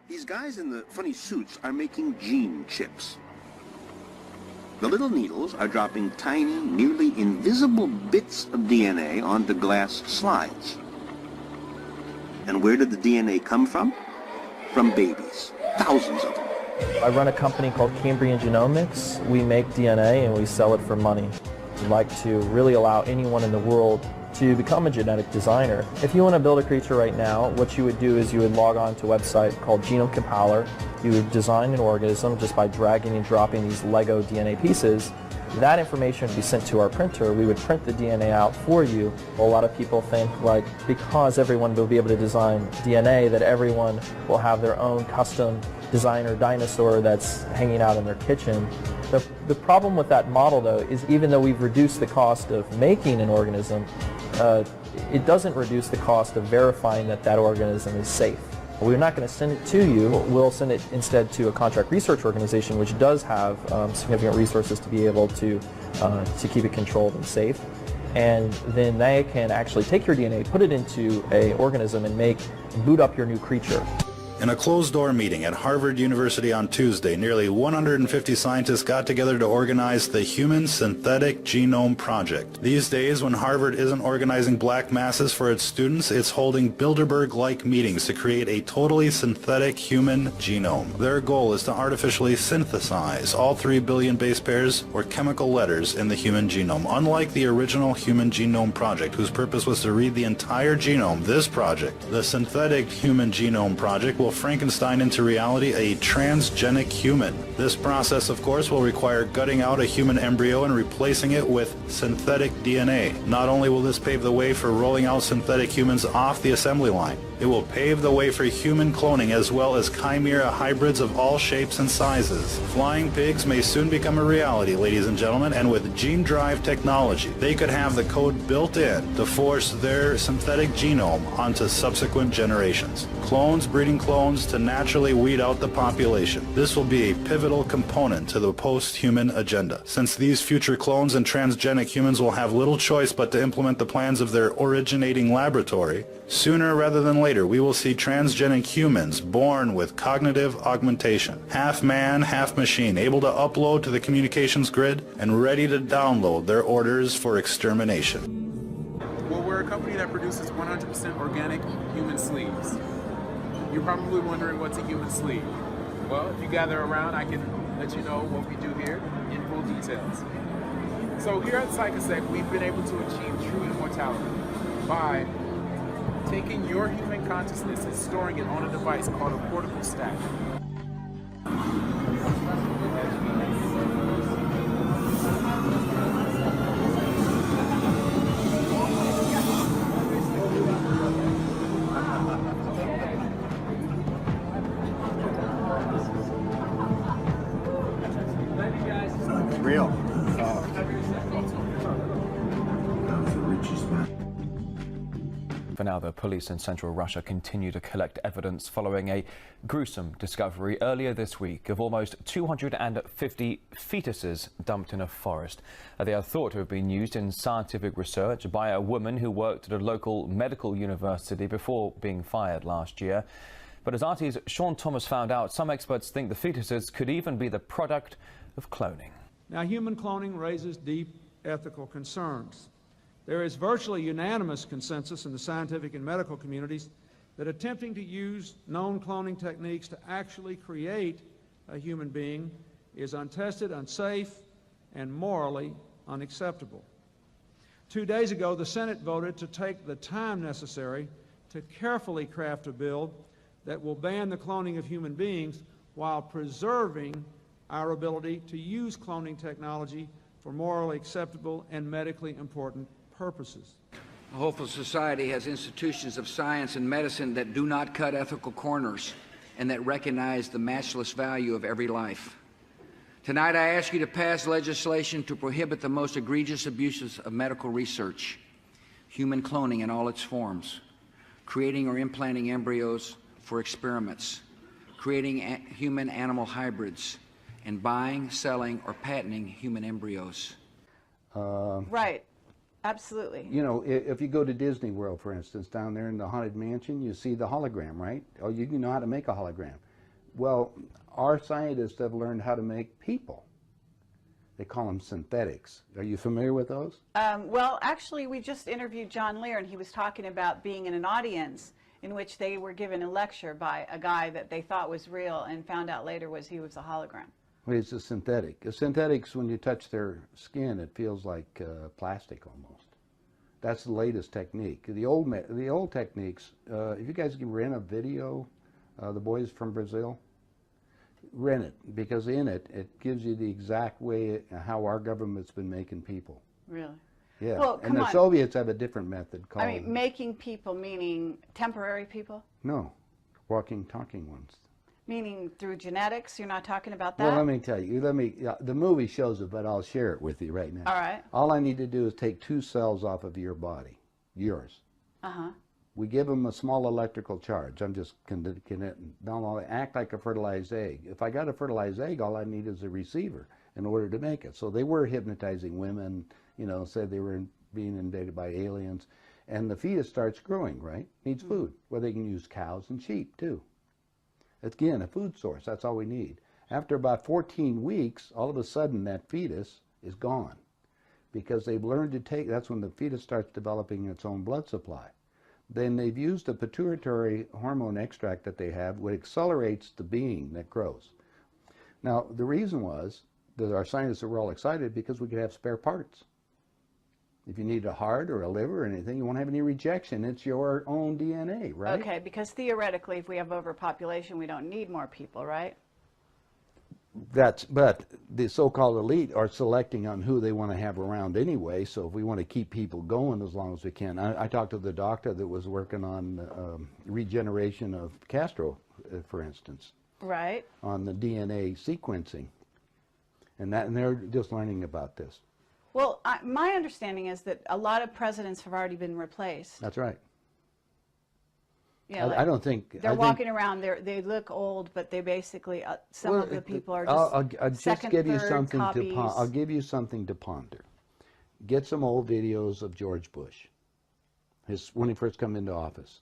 These guys in the funny suits are making gene chips. The little needles are dropping tiny, nearly invisible bits of DNA onto glass slides. And where did the DNA come from? From babies. Thousands of them. I run a company called Cambrian Genomics. We make DNA and we sell it for money. We'd like to really allow anyone in the world to become a genetic designer. If you want to build a creature right now, what you would do is you would log on to a website called Genome Compiler. You would design an organism just by dragging and dropping these Lego DNA pieces. That information would be sent to our printer. We would print the DNA out for you. A lot of people think, like, because everyone will be able to design DNA, that everyone will have their own custom designer dinosaur that's hanging out in their kitchen. The problem with that model, though, is even though we've reduced the cost of making an organism, it doesn't reduce the cost of verifying that that organism is safe. We're not going to send it to you. We'll send it instead to a contract research organization, which does have significant resources to be able to keep it controlled and safe. And then they can actually take your DNA, put it into an organism, and boot up your new creature. In a closed-door meeting at Harvard University on Tuesday, nearly 150 scientists got together to organize the Human Synthetic Genome Project. These days, when Harvard isn't organizing black masses for its students, it's holding Bilderberg-like meetings to create a totally synthetic human genome. Their goal is to artificially synthesize all 3 billion base pairs or chemical letters in the human genome. Unlike the original Human Genome Project, whose purpose was to read the entire genome, this project, the Synthetic Human Genome Project, will Frankenstein into reality a transgenic human. This process, of course, will require gutting out a human embryo and replacing it with synthetic DNA. Not only will this pave the way for rolling out synthetic humans off the assembly line, it will pave the way for human cloning as well as chimera hybrids of all shapes and sizes. Flying pigs may soon become a reality, ladies and gentlemen, and with gene drive technology, they could have the code built in to force their synthetic genome onto subsequent generations. Clones breeding clones to naturally weed out the population. This will be a pivotal component to the post-human agenda. Since these future clones and transgenic humans will have little choice but to implement the plans of their originating laboratory, sooner rather than later we will see transgenic humans born with cognitive augmentation, half man, half machine, able to upload to the communications grid and ready to download their orders for extermination. Well, we're a company that produces 100% organic human sleeves. You're probably wondering what's a human sleeve. Well, if you gather around, I can let you know what we do here in full details. So here at Psychosec, we've been able to achieve true immortality by taking your human consciousness and storing it on a device called a portable stack. Real. For now, the police in central Russia continue to collect evidence following a gruesome discovery earlier this week of almost 250 fetuses dumped in a forest. They are thought to have been used in scientific research by a woman who worked at a local medical university before being fired last year. But as RT's Sean Thomas found out, some experts think the fetuses could even be the product of cloning. Now, human cloning raises deep ethical concerns. There is virtually unanimous consensus in the scientific and medical communities that attempting to use known cloning techniques to actually create a human being is untested, unsafe, and morally unacceptable. 2 days ago, the Senate voted to take the time necessary to carefully craft a bill that will ban the cloning of human beings while preserving our ability to use cloning technology for morally acceptable and medically important purposes. A hopeful society has institutions of science and medicine that do not cut ethical corners and that recognize the matchless value of every life. Tonight, I ask you to pass legislation to prohibit the most egregious abuses of medical research, human cloning in all its forms, creating or implanting embryos for experiments, creating human-animal hybrids, and buying, selling, or patenting human embryos. Right. Absolutely. You know, if you go to Disney World, for instance, down there in the Haunted Mansion, you see the hologram, right? Oh, you know how to make a hologram. Well, our scientists have learned how to make people. They call them synthetics. Are you familiar with those? Well, actually, we just interviewed John Lear, and he was talking about being in an audience in which they were given a lecture by a guy that they thought was real and found out later he was a hologram. Well, it's a synthetic. A synthetics, when you touch their skin, it feels like plastic almost. That's the latest technique. The old techniques, if you guys can rent a video, the boys from Brazil, rent it, because in it, it gives you the exact way how our government's been making people. Really? Yeah, Well, and the come on. Soviets have a different method called... I mean, making people meaning temporary people? No, walking, talking ones. Meaning through genetics? You're not talking about that? Well, let me tell you, the movie shows it, but I'll share it with you right now. All right. All I need to do is take 2 cells off of your body, yours. Uh-huh. We give them a small electrical charge. I'm just they'll act like a fertilized egg. If I got a fertilized egg, all I need is a receiver in order to make it. So they were hypnotizing women, you know, said they were being invaded by aliens. And the fetus starts growing, right? Needs food. Well, they can use cows and sheep, too. Again, a food source. That's all we need. After about 14 weeks, all of a sudden, that fetus is gone. Because they've learned to take, that's when the fetus starts developing its own blood supply. Then they've used a pituitary hormone extract that they have, which accelerates the being that grows. Now, the reason was that our scientists were all excited because we could have spare parts. If you need a heart or a liver or anything, you won't have any rejection. It's your own DNA, right? Okay, because theoretically, if we have overpopulation, we don't need more people, right? But the so-called elite are selecting on who they want to have around anyway, so if we want to keep people going as long as we can. I talked to the doctor that was working on regeneration of Castro, for instance. Right. On the DNA sequencing. And they're just learning about this. Well, my understanding is that a lot of presidents have already been replaced. That's right. Yeah, I don't think... They're walking around, they look old, but they basically, some of the people are just I'll just second, give you third something copies. I'll give you something to ponder. Get some old videos of George Bush, when he first came into office.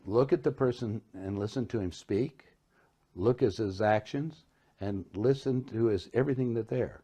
Look at the person and listen to him speak. Look at his actions and listen to everything that's there.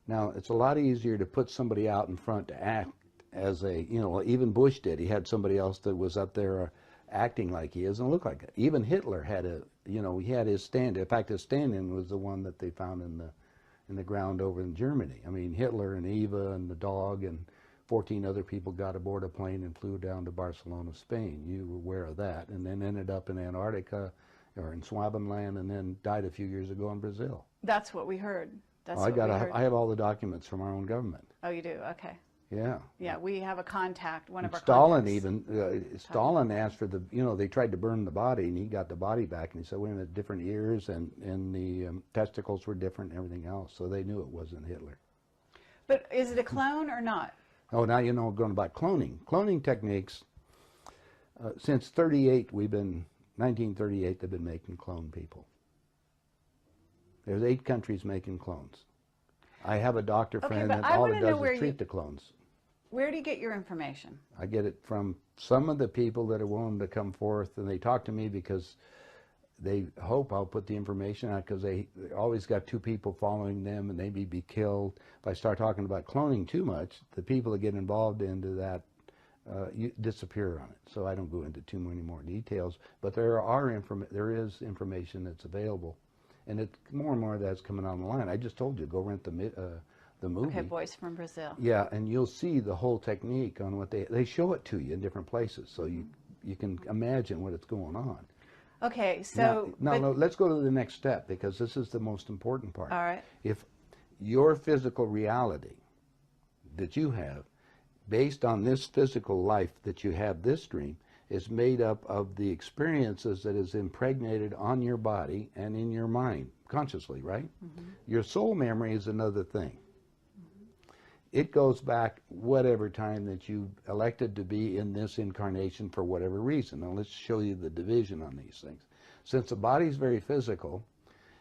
Now, it's a lot easier to put somebody out in front to act as even Bush did. He had somebody else that was up there acting like he is and look like it. Even Hitler had he had his stand. In fact, his stand-in was the one that they found in the ground over in Germany. I mean, Hitler and Eva and the dog and 14 other people got aboard a plane and flew down to Barcelona, Spain. You were aware of that, and then ended up in Antarctica or in Swabenland, and then died a few years ago in Brazil. That's what we heard. That's I have all the documents from our own government. Oh, you do? Okay. Yeah. Yeah, we have a contact, one of our Stalin contacts. Stalin asked for they tried to burn the body, and he got the body back, and he said, wait a minute, different ears, and the testicles were different and everything else, so they knew it wasn't Hitler. But is it a clone or not? Oh, now you know going about cloning. Cloning techniques, since 1938, they've been making clone people. There's 8 countries making clones. I have a doctor friend that all it does is treat the clones. Where do you get your information? I get it from some of the people that are willing to come forth, and they talk to me because they hope I'll put the information out, because they always got 2 people following them and they may be killed. If I start talking about cloning too much, the people that get involved into that disappear on it. So I don't go into too many more details, but there is information that's available. And more and more of that's coming on the line. I just told you, go rent the movie. Okay, Boys from Brazil. Yeah, and you'll see the whole technique on what they show it to you in different places, so you can imagine what it's going on. Okay, so... Now, let's go to the next step, because this is the most important part. All right. If your physical reality that you have, based on this physical life that you have, this dream, is made up of the experiences that is impregnated on your body and in your mind, consciously, right? Mm-hmm. Your soul memory is another thing. Mm-hmm. It goes back whatever time that you elected to be in this incarnation for whatever reason. Now let's show you the division on these things. Since the body is very physical,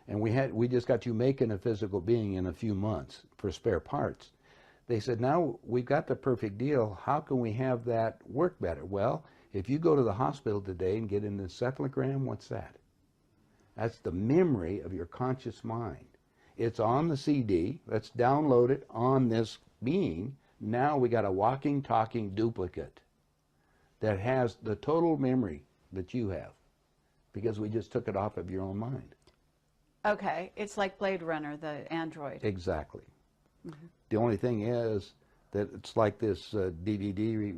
and we just got you making a physical being in a few months for spare parts, they said, now we've got the perfect deal. How can we have that work better? Well, if you go to the hospital today and get an encephalogram, what's that? That's the memory of your conscious mind. It's on the CD. Let's download it on this being. Now we got a walking, talking duplicate that has the total memory that you have, because we just took it off of your own mind. Okay, it's like Blade Runner, the android. Exactly. The only thing is that it's like this DVD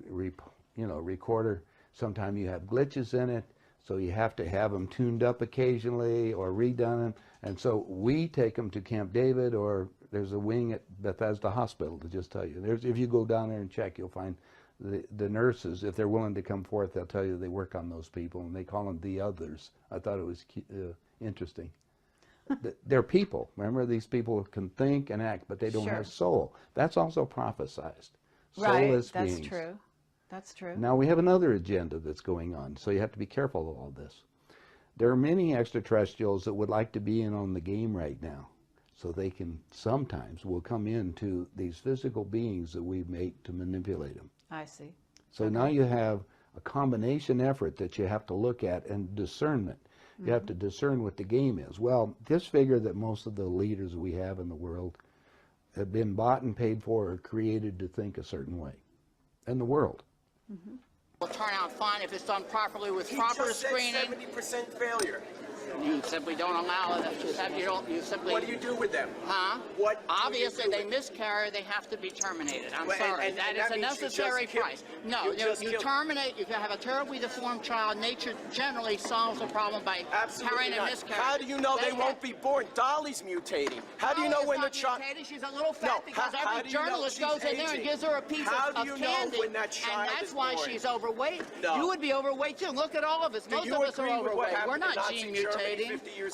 recorder. Sometimes you have glitches in it, so you have to have them tuned up occasionally or redone. And so we take them to Camp David, or there's a wing at Bethesda Hospital to just tell you. If you go down there and check, you'll find the nurses, if they're willing to come forth, they'll tell you they work on those people, and they call them the others. I thought it was interesting. They're people. Remember, these people can think and act, but they don't have soul. That's also prophesized. Soulless right, beings. That's true. That's true. Now we have another agenda that's going on, so you have to be careful of all this. There are many extraterrestrials that would like to be in on the game right now, so they can sometimes will come into these physical beings that we've made to manipulate them. I see. So now you have a combination effort that you have to look at, and discernment. You have to discern what the game is. Well, just figure that most of the leaders we have in the world have been bought and paid for or created to think a certain way. In the world. Will turn out fine if it's done properly with proper screening. 70% failure. You simply don't allow it. You simply. What do you do with them? Huh? What? Obviously, they miscarry. They have to be terminated. I'm sorry. That is a necessary price. No, you terminate. You can have a terribly deformed child. Nature generally solves the problem by carrying a miscarriage. How do you know they won't be born? Dolly's mutating. How do you know when the child? She's a little fat because every journalist goes in there and gives her a piece of candy, and that's why she's overweight. You would be overweight too. Look at all of us. Most of us are overweight. We're not gene mutating.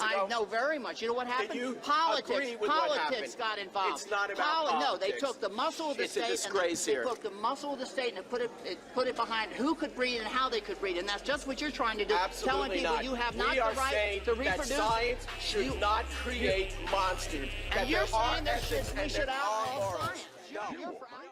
I know very much. You know what happened? Politics got involved. It's not about politics. No, they took the muscle of the state. It's a disgrace here. They took the muscle of the state and put it behind who could breed and how they could breed, and that's just what you're trying to do. Absolutely telling people you have not the right to reproduce. That science should not create monsters. And you're saying we should outlaw science.